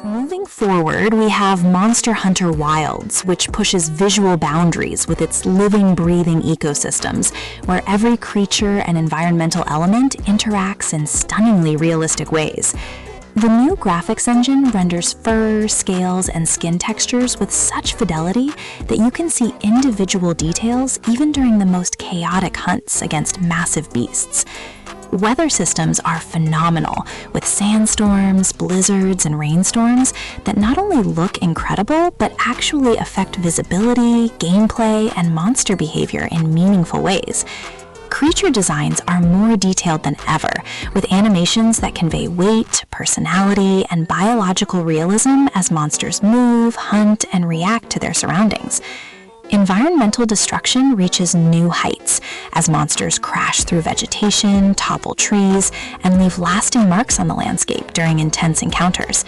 Moving forward, we have Monster Hunter Wilds, which pushes visual boundaries with its living, breathing ecosystems, where every creature and environmental element interacts in stunningly realistic ways. The new graphics engine renders fur, scales, and skin textures with such fidelity that you can see individual details even during the most chaotic hunts against massive beasts. Weather systems are phenomenal, with sandstorms, blizzards, and rainstorms that not only look incredible, but actually affect visibility, gameplay, and monster behavior in meaningful ways. Creature designs are more detailed than ever, with animations that convey weight, personality, and biological realism as monsters move, hunt, and react to their surroundings. Environmental destruction reaches new heights as monsters crash through vegetation, topple trees, and leave lasting marks on the landscape during intense encounters.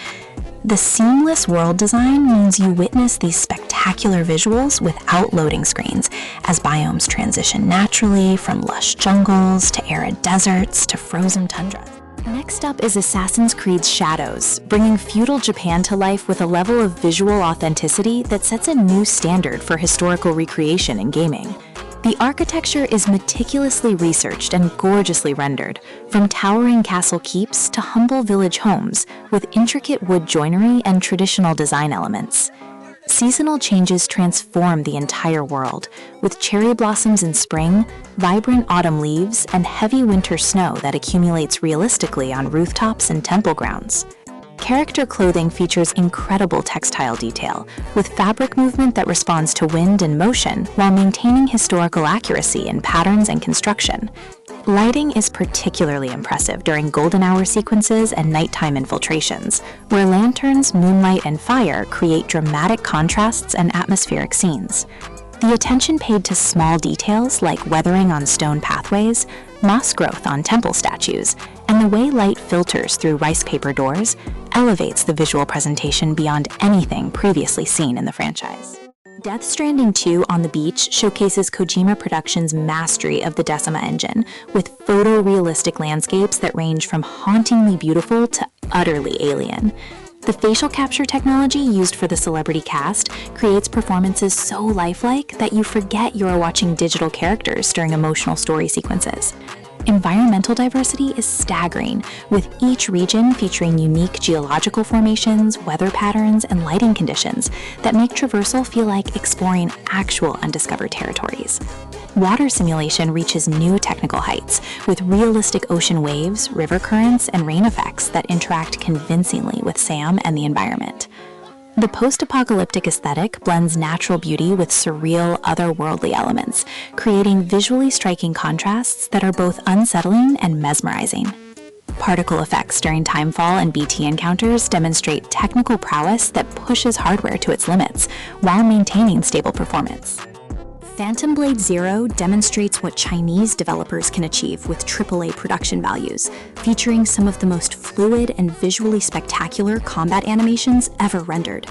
The seamless world design means you witness these spectacular visuals without loading screens, as biomes transition naturally from lush jungles to arid deserts to frozen tundras. Next up is Assassin's Creed's Shadows, bringing feudal Japan to life with a level of visual authenticity that sets a new standard for historical recreation in gaming. The architecture is meticulously researched and gorgeously rendered, from towering castle keeps to humble village homes, with intricate wood joinery and traditional design elements. Seasonal changes transform the entire world, with cherry blossoms in spring, vibrant autumn leaves, and heavy winter snow that accumulates realistically on rooftops and temple grounds. Character clothing features incredible textile detail, with fabric movement that responds to wind and motion while maintaining historical accuracy in patterns and construction. Lighting is particularly impressive during golden hour sequences and nighttime infiltrations, where lanterns, moonlight, and fire create dramatic contrasts and atmospheric scenes. The attention paid to small details like weathering on stone pathways, moss growth on temple statues, and the way light filters through rice paper doors elevates the visual presentation beyond anything previously seen in the franchise. Death Stranding 2 on the Beach showcases Kojima Productions' mastery of the Decima engine, with photorealistic landscapes that range from hauntingly beautiful to utterly alien. The facial capture technology used for the celebrity cast creates performances so lifelike that you forget you are watching digital characters during emotional story sequences. Environmental diversity is staggering, with each region featuring unique geological formations, weather patterns, and lighting conditions that make traversal feel like exploring actual undiscovered territories. Water simulation reaches new technical heights, with realistic ocean waves, river currents, and rain effects that interact convincingly with Sam and the environment. The post-apocalyptic aesthetic blends natural beauty with surreal, otherworldly elements, creating visually striking contrasts that are both unsettling and mesmerizing. Particle effects during timefall and BT encounters demonstrate technical prowess that pushes hardware to its limits while maintaining stable performance. Phantom Blade Zero demonstrates what Chinese developers can achieve with AAA production values, featuring some of the most fluid and visually spectacular combat animations ever rendered.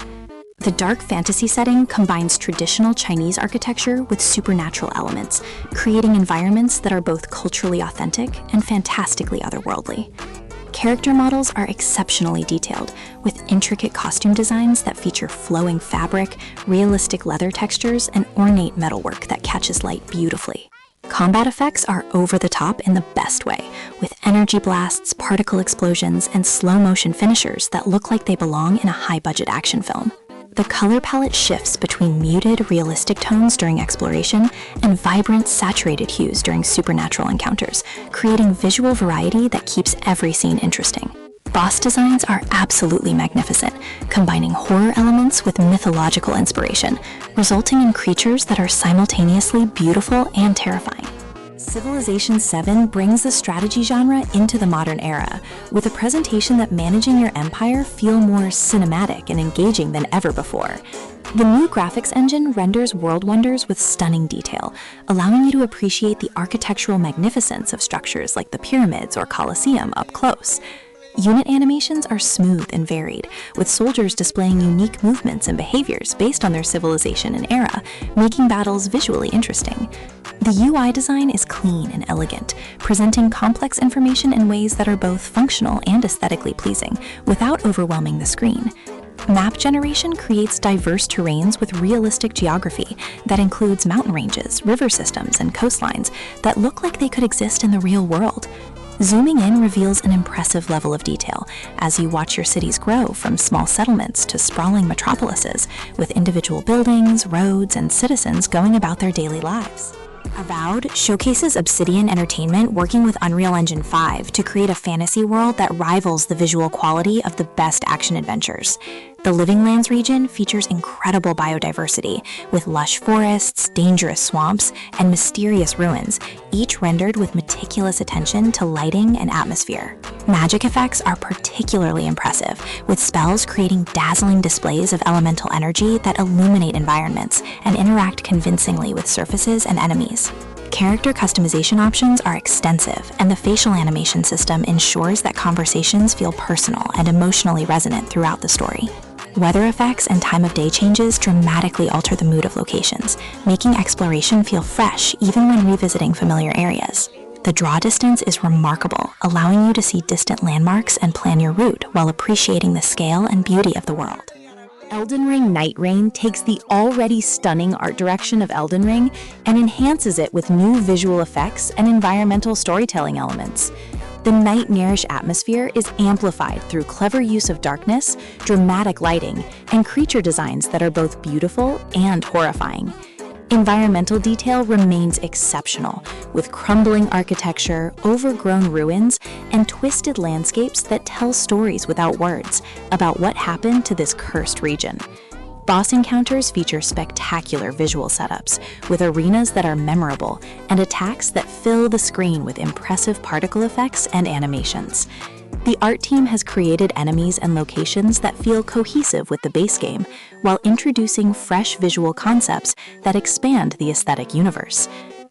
The dark fantasy setting combines traditional Chinese architecture with supernatural elements, creating environments that are both culturally authentic and fantastically otherworldly. Character models are exceptionally detailed, with intricate costume designs that feature flowing fabric, realistic leather textures, and ornate metalwork that catches light beautifully. Combat effects are over the top in the best way, with energy blasts, particle explosions, and slow-motion finishers that look like they belong in a high-budget action film. The color palette shifts between muted, realistic tones during exploration and vibrant, saturated hues during supernatural encounters, creating visual variety that keeps every scene interesting. Boss designs are absolutely magnificent, combining horror elements with mythological inspiration, resulting in creatures that are simultaneously beautiful and terrifying. Civilization VII brings the strategy genre into the modern era, with a presentation that managing your empire feel more cinematic and engaging than ever before. The new graphics engine renders world wonders with stunning detail, allowing you to appreciate the architectural magnificence of structures like the pyramids or Colosseum up close. Unit animations are smooth and varied, with soldiers displaying unique movements and behaviors based on their civilization and era, making battles visually interesting. The UI design is clean and elegant, presenting complex information in ways that are both functional and aesthetically pleasing, without overwhelming the screen. Map generation creates diverse terrains with realistic geography that includes mountain ranges, river systems, and coastlines that look like they could exist in the real world. Zooming in reveals an impressive level of detail as you watch your cities grow from small settlements to sprawling metropolises, with individual buildings, roads, and citizens going about their daily lives. Avowed showcases Obsidian Entertainment working with Unreal Engine 5 to create a fantasy world that rivals the visual quality of the best action adventures. The Living Lands region features incredible biodiversity, with lush forests, dangerous swamps, and mysterious ruins, each rendered with meticulous attention to lighting and atmosphere. Magic effects are particularly impressive, with spells creating dazzling displays of elemental energy that illuminate environments and interact convincingly with surfaces and enemies. Character customization options are extensive, and the facial animation system ensures that conversations feel personal and emotionally resonant throughout the story. Weather effects and time of day changes dramatically alter the mood of locations, making exploration feel fresh even when revisiting familiar areas. The draw distance is remarkable, allowing you to see distant landmarks and plan your route while appreciating the scale and beauty of the world. Elden Ring Nightreign takes the already stunning art direction of Elden Ring and enhances it with new visual effects and environmental storytelling elements. The nightmarish atmosphere is amplified through clever use of darkness, dramatic lighting, and creature designs that are both beautiful and horrifying. Environmental detail remains exceptional, with crumbling architecture, overgrown ruins, and twisted landscapes that tell stories without words about what happened to this cursed region. Boss encounters feature spectacular visual setups, with arenas that are memorable and attacks that fill the screen with impressive particle effects and animations. The art team has created enemies and locations that feel cohesive with the base game, while introducing fresh visual concepts that expand the aesthetic universe.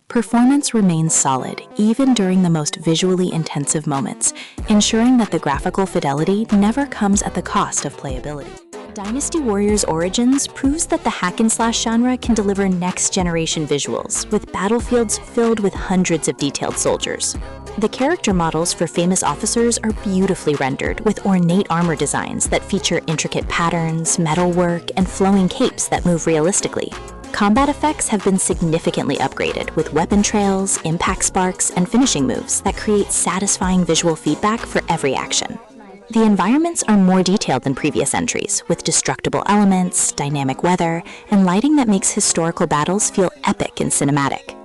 Performance remains solid, even during the most visually intensive moments, ensuring that the graphical fidelity never comes at the cost of playability. Dynasty Warriors Origins proves that the hack-and-slash genre can deliver next-generation visuals, with battlefields filled with hundreds of detailed soldiers. The character models for famous officers are beautifully rendered, with ornate armor designs that feature intricate patterns, metalwork, and flowing capes that move realistically. Combat effects have been significantly upgraded, with weapon trails, impact sparks, and finishing moves that create satisfying visual feedback for every action. The environments are more detailed than previous entries, with destructible elements, dynamic weather, and lighting that makes historical battles feel epic and cinematic.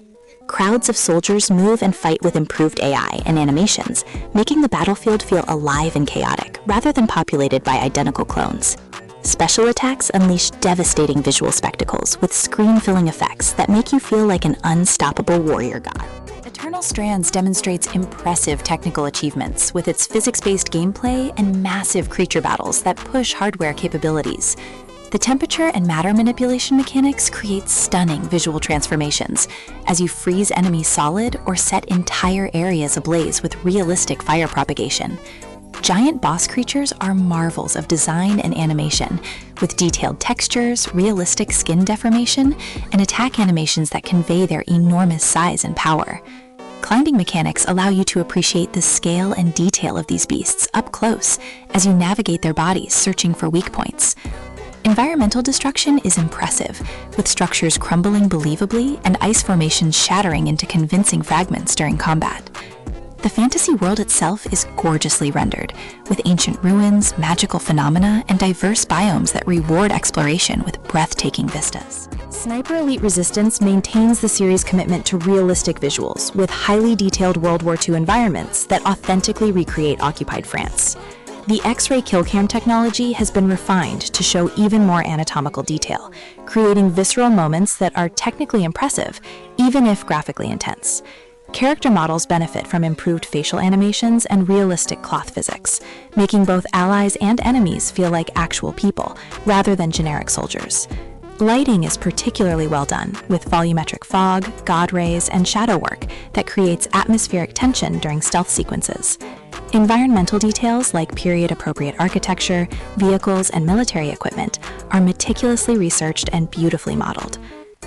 Crowds of soldiers move and fight with improved AI and animations, making the battlefield feel alive and chaotic, rather than populated by identical clones. Special attacks unleash devastating visual spectacles with screen-filling effects that make you feel like an unstoppable warrior god. Eternal Strands demonstrates impressive technical achievements with its physics-based gameplay and massive creature battles that push hardware capabilities. The temperature and matter manipulation mechanics create stunning visual transformations as you freeze enemies solid or set entire areas ablaze with realistic fire propagation. Giant boss creatures are marvels of design and animation, with detailed textures, realistic skin deformation, and attack animations that convey their enormous size and power. Climbing mechanics allow you to appreciate the scale and detail of these beasts up close as you navigate their bodies searching for weak points. Environmental destruction is impressive, with structures crumbling believably and ice formations shattering into convincing fragments during combat. The fantasy world itself is gorgeously rendered, with ancient ruins, magical phenomena, and diverse biomes that reward exploration with breathtaking vistas. Sniper Elite Resistance maintains the series' commitment to realistic visuals, with highly detailed World War II environments that authentically recreate occupied France. The X-ray killcam technology has been refined to show even more anatomical detail, creating visceral moments that are technically impressive, even if graphically intense. Character models benefit from improved facial animations and realistic cloth physics, making both allies and enemies feel like actual people, rather than generic soldiers. Lighting is particularly well done, with volumetric fog, god rays, and shadow work that creates atmospheric tension during stealth sequences. Environmental details like period-appropriate architecture, vehicles, and military equipment are meticulously researched and beautifully modeled.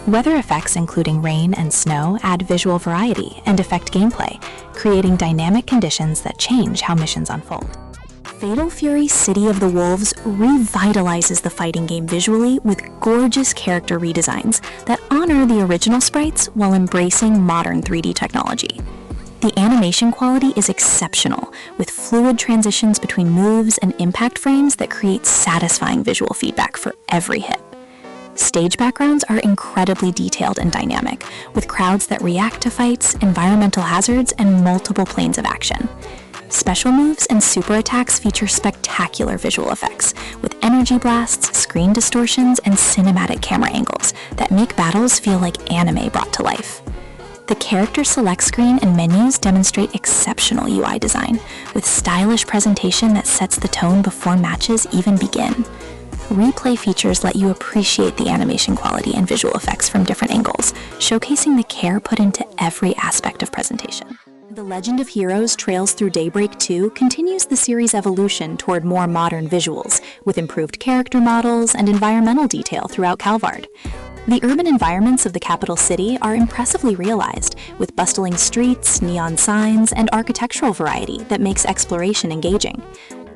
Weather effects including rain and snow add visual variety and affect gameplay, creating dynamic conditions that change how missions unfold. Fatal Fury City of the Wolves revitalizes the fighting game visually with gorgeous character redesigns that honor the original sprites while embracing modern 3D technology. The animation quality is exceptional, with fluid transitions between moves and impact frames that create satisfying visual feedback for every hit. Stage backgrounds are incredibly detailed and dynamic, with crowds that react to fights, environmental hazards, and multiple planes of action. Special moves and super attacks feature spectacular visual effects, with energy blasts, screen distortions, and cinematic camera angles that make battles feel like anime brought to life. The character select screen and menus demonstrate exceptional UI design, with stylish presentation that sets the tone before matches even begin. Replay features let you appreciate the animation quality and visual effects from different angles, showcasing the care put into every aspect of presentation. The Legend of Heroes Trails Through Daybreak 2 continues the series' evolution toward more modern visuals, with improved character models and environmental detail throughout Calvard. The urban environments of the capital city are impressively realized, with bustling streets, neon signs, and architectural variety that makes exploration engaging.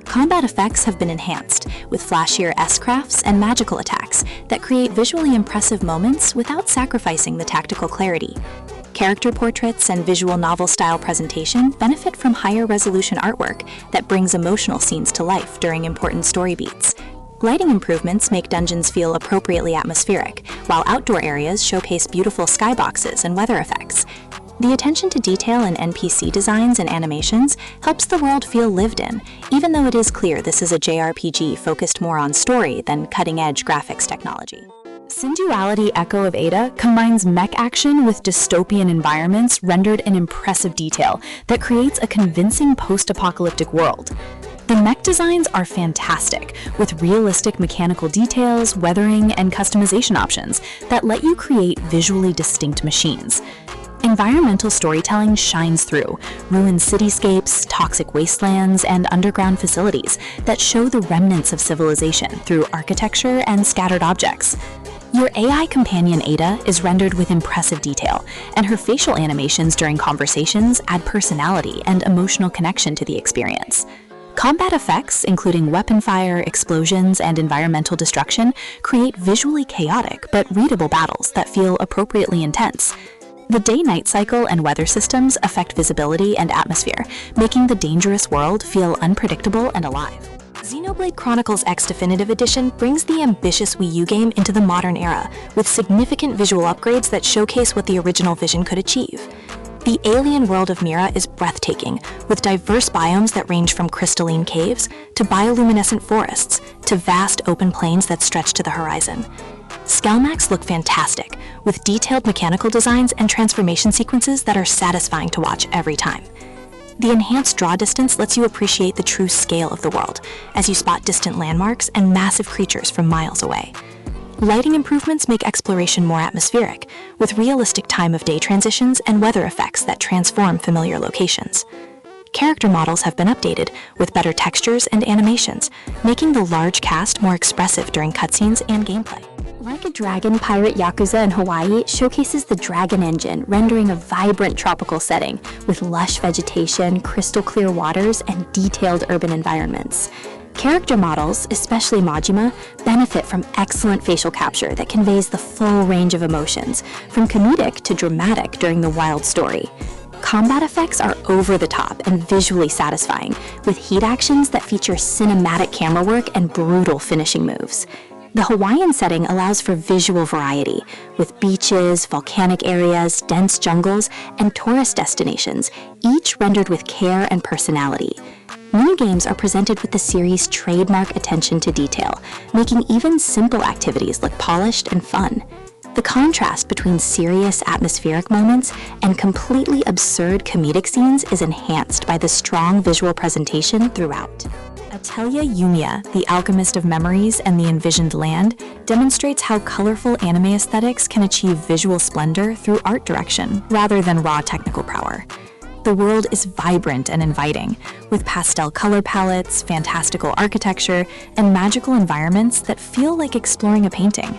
Combat effects have been enhanced, with flashier S-crafts and magical attacks that create visually impressive moments without sacrificing the tactical clarity. Character portraits and visual novel-style presentation benefit from higher resolution artwork that brings emotional scenes to life during important story beats. Lighting improvements make dungeons feel appropriately atmospheric, while outdoor areas showcase beautiful skyboxes and weather effects. The attention to detail in NPC designs and animations helps the world feel lived in, even though it is clear this is a JRPG focused more on story than cutting-edge graphics technology. Synduality Echo of Ada combines mech action with dystopian environments rendered in impressive detail that creates a convincing post-apocalyptic world. The mech designs are fantastic, with realistic mechanical details, weathering, and customization options that let you create visually distinct machines. Environmental storytelling shines through, ruined cityscapes, toxic wastelands, and underground facilities that show the remnants of civilization through architecture and scattered objects. Your AI companion Ada is rendered with impressive detail, and her facial animations during conversations add personality and emotional connection to the experience. Combat effects, including weapon fire, explosions, and environmental destruction, create visually chaotic but readable battles that feel appropriately intense. The day-night cycle and weather systems affect visibility and atmosphere, making the dangerous world feel unpredictable and alive. Xenoblade Chronicles X Definitive Edition brings the ambitious Wii U game into the modern era, with significant visual upgrades that showcase what the original vision could achieve. The alien world of Mira is breathtaking, with diverse biomes that range from crystalline caves to bioluminescent forests to vast open plains that stretch to the horizon. Skelmax look fantastic, with detailed mechanical designs and transformation sequences that are satisfying to watch every time. The enhanced draw distance lets you appreciate the true scale of the world, as you spot distant landmarks and massive creatures from miles away. Lighting improvements make exploration more atmospheric, with realistic time-of-day transitions and weather effects that transform familiar locations. Character models have been updated, with better textures and animations, making the large cast more expressive during cutscenes and gameplay. Like a Dragon Pirate Yakuza in Hawaii showcases the Dragon Engine, rendering a vibrant tropical setting with lush vegetation, crystal clear waters, and detailed urban environments. Character models, especially Majima, benefit from excellent facial capture that conveys the full range of emotions, from comedic to dramatic during the wild story. Combat effects are over the top and visually satisfying, with heat actions that feature cinematic camera work and brutal finishing moves. The Hawaiian setting allows for visual variety, with beaches, volcanic areas, dense jungles, and tourist destinations, each rendered with care and personality. Minigames are presented with the series' trademark attention to detail, making even simple activities look polished and fun. The contrast between serious atmospheric moments and completely absurd comedic scenes is enhanced by the strong visual presentation throughout. Atelier Yumia, the Alchemist of Memories and the Envisioned Land, demonstrates how colorful anime aesthetics can achieve visual splendor through art direction rather than raw technical power. The world is vibrant and inviting, with pastel color palettes, fantastical architecture, and magical environments that feel like exploring a painting.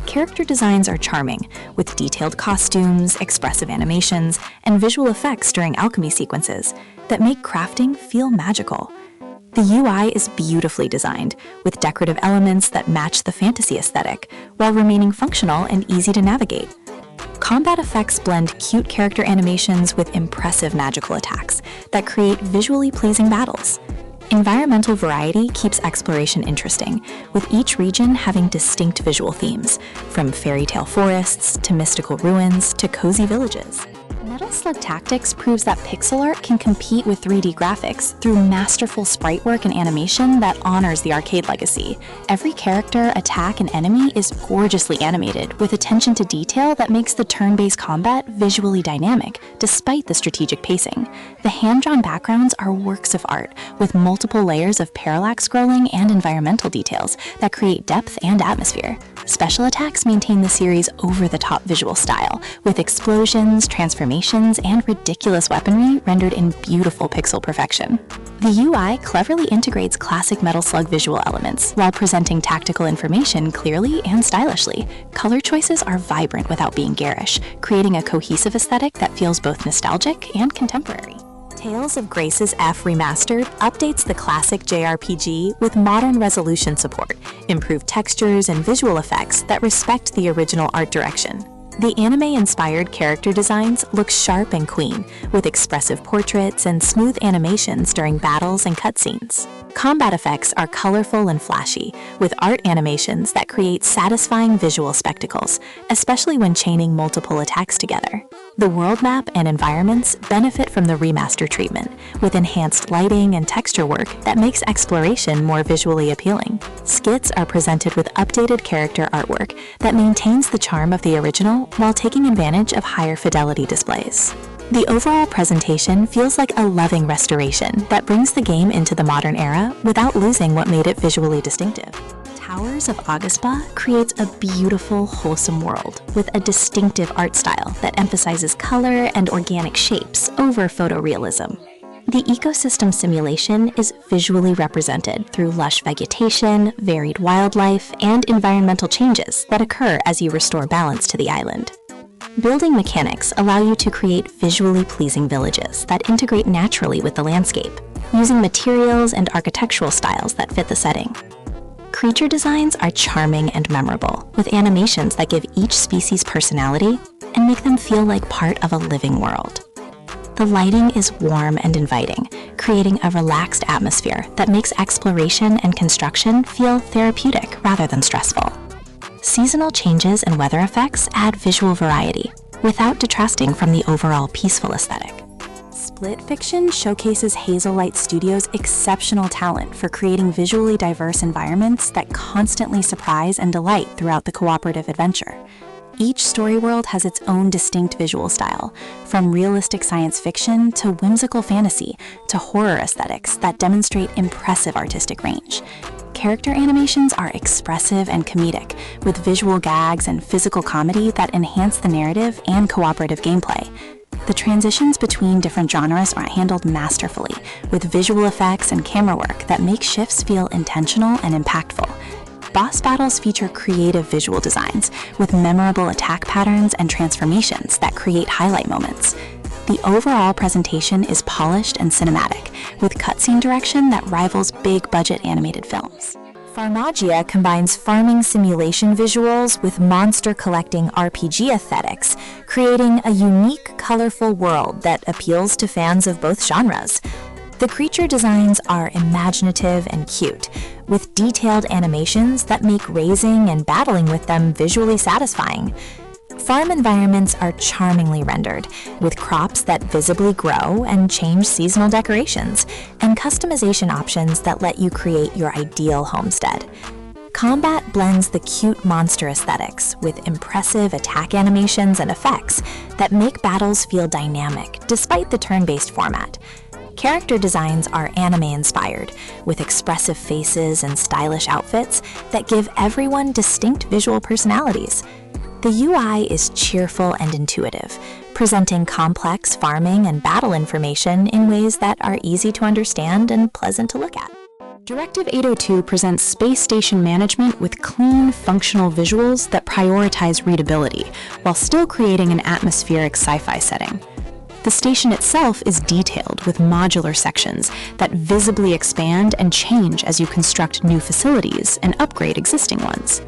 Character designs are charming, with detailed costumes, expressive animations, and visual effects during alchemy sequences that make crafting feel magical. The UI is beautifully designed, with decorative elements that match the fantasy aesthetic, while remaining functional and easy to navigate. Combat effects blend cute character animations with impressive magical attacks that create visually pleasing battles. Environmental variety keeps exploration interesting, with each region having distinct visual themes, from fairy tale forests to mystical ruins to cozy villages. Metal Slug Tactics proves that pixel art can compete with 3D graphics through masterful sprite work and animation that honors the arcade legacy. Every character, attack, and enemy is gorgeously animated, with attention to detail that makes the turn-based combat visually dynamic, despite the strategic pacing. The hand-drawn backgrounds are works of art, with multiple layers of parallax scrolling and environmental details that create depth and atmosphere. Special attacks maintain the series' over-the-top visual style, with explosions, transformations, and ridiculous weaponry rendered in beautiful pixel perfection. The UI cleverly integrates classic Metal Slug visual elements while presenting tactical information clearly and stylishly. Color choices are vibrant without being garish, creating a cohesive aesthetic that feels both nostalgic and contemporary. Tales of Grace's F Remastered updates the classic JRPG with modern resolution support, improved textures, and visual effects that respect the original art direction. The anime-inspired character designs look sharp and clean, with expressive portraits and smooth animations during battles and cutscenes. Combat effects are colorful and flashy, with art animations that create satisfying visual spectacles, especially when chaining multiple attacks together. The world map and environments benefit from the remaster treatment, with enhanced lighting and texture work that makes exploration more visually appealing. Skits are presented with updated character artwork that maintains the charm of the original while taking advantage of higher fidelity displays. The overall presentation feels like a loving restoration that brings the game into the modern era without losing what made it visually distinctive. Towers of Aghasba creates a beautiful, wholesome world with a distinctive art style that emphasizes color and organic shapes over photorealism. The ecosystem simulation is visually represented through lush vegetation, varied wildlife, and environmental changes that occur as you restore balance to the island. Building mechanics allow you to create visually pleasing villages that integrate naturally with the landscape, using materials and architectural styles that fit the setting. Creature designs are charming and memorable, with animations that give each species personality and make them feel like part of a living world. The lighting is warm and inviting, creating a relaxed atmosphere that makes exploration and construction feel therapeutic rather than stressful. Seasonal changes and weather effects add visual variety, without detracting from the overall peaceful aesthetic. Split Fiction showcases Hazelight Studios' exceptional talent for creating visually diverse environments that constantly surprise and delight throughout the cooperative adventure. Each story world has its own distinct visual style, from realistic science fiction to whimsical fantasy to horror aesthetics that demonstrate impressive artistic range. Character animations are expressive and comedic, with visual gags and physical comedy that enhance the narrative and cooperative gameplay. The transitions between different genres are handled masterfully, with visual effects and camera work that make shifts feel intentional and impactful. Boss battles feature creative visual designs, with memorable attack patterns and transformations that create highlight moments. The overall presentation is polished and cinematic, with cutscene direction that rivals big-budget animated films. Farmagia combines farming simulation visuals with monster collecting RPG aesthetics, creating a unique, colorful world that appeals to fans of both genres. The creature designs are imaginative and cute, with detailed animations that make raising and battling with them visually satisfying. Farm environments are charmingly rendered, with crops that visibly grow and change seasonal decorations, and customization options that let you create your ideal homestead. Combat blends the cute monster aesthetics with impressive attack animations and effects that make battles feel dynamic, despite the turn-based format. Character designs are anime-inspired, with expressive faces and stylish outfits that give everyone distinct visual personalities. The UI is cheerful and intuitive, presenting complex farming and battle information in ways that are easy to understand and pleasant to look at. Directive 802 presents space station management with clean, functional visuals that prioritize readability, while still creating an atmospheric sci-fi setting. The station itself is detailed with modular sections that visibly expand and change as you construct new facilities and upgrade existing ones.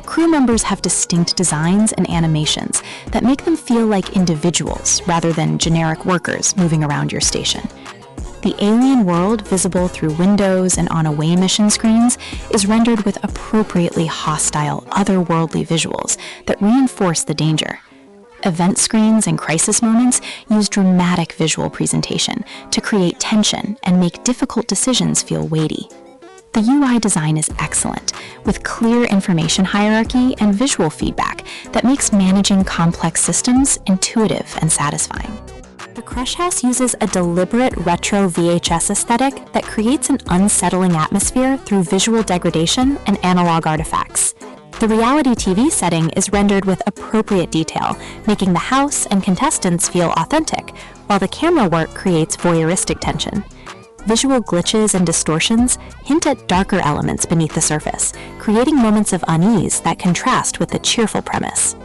Crew members have distinct designs and animations that make them feel like individuals rather than generic workers moving around your station. The alien world, visible through windows and on away mission screens, is rendered with appropriately hostile, otherworldly visuals that reinforce the danger. Event screens and crisis moments use dramatic visual presentation to create tension and make difficult decisions feel weighty. The UI design is excellent, with clear information hierarchy and visual feedback that makes managing complex systems intuitive and satisfying. The Crush House uses a deliberate retro VHS aesthetic that creates an unsettling atmosphere through visual degradation and analog artifacts. The reality TV setting is rendered with appropriate detail, making the house and contestants feel authentic, while the camera work creates voyeuristic tension. Visual glitches and distortions hint at darker elements beneath the surface, creating moments of unease that contrast with the cheerful premise.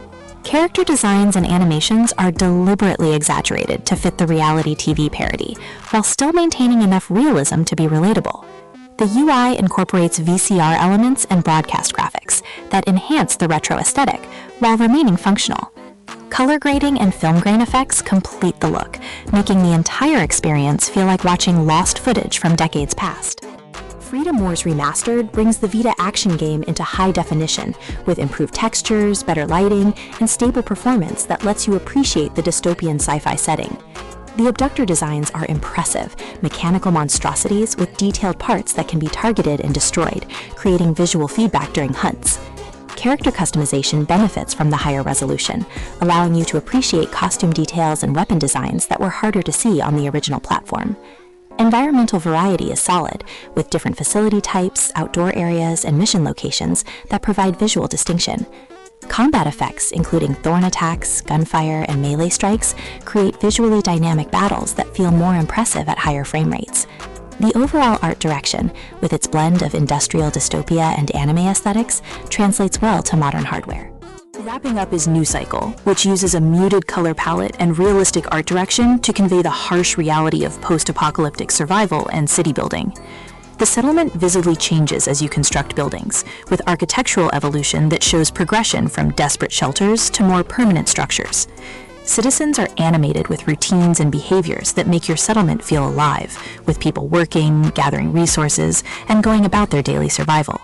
Character designs and animations are deliberately exaggerated to fit the reality TV parody, while still maintaining enough realism to be relatable. The UI incorporates VCR elements and broadcast graphics that enhance the retro aesthetic while remaining functional. Color grading and film grain effects complete the look, making the entire experience feel like watching lost footage from decades past. Freedom Wars Remastered brings the Vita action game into high definition, with improved textures, better lighting, and stable performance that lets you appreciate the dystopian sci-fi setting. The abductor designs are impressive, mechanical monstrosities with detailed parts that can be targeted and destroyed, creating visual feedback during hunts. Character customization benefits from the higher resolution, allowing you to appreciate costume details and weapon designs that were harder to see on the original platform. Environmental variety is solid, with different facility types, outdoor areas, and mission locations that provide visual distinction. Combat effects, including thorn attacks, gunfire, and melee strikes, create visually dynamic battles that feel more impressive at higher frame rates. The overall art direction, with its blend of industrial dystopia and anime aesthetics, translates well to modern hardware. Wrapping up is New Cycle, which uses a muted color palette and realistic art direction to convey the harsh reality of post-apocalyptic survival and city building. The settlement visibly changes as you construct buildings, with architectural evolution that shows progression from desperate shelters to more permanent structures. Citizens are animated with routines and behaviors that make your settlement feel alive, with people working, gathering resources, and going about their daily survival.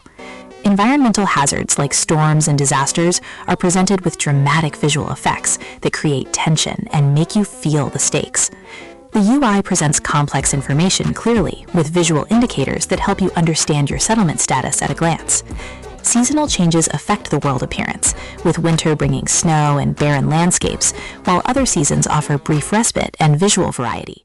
Environmental hazards like storms and disasters are presented with dramatic visual effects that create tension and make you feel the stakes. The UI presents complex information clearly, with visual indicators that help you understand your settlement status at a glance. Seasonal changes affect the world appearance, with winter bringing snow and barren landscapes, while other seasons offer brief respite and visual variety.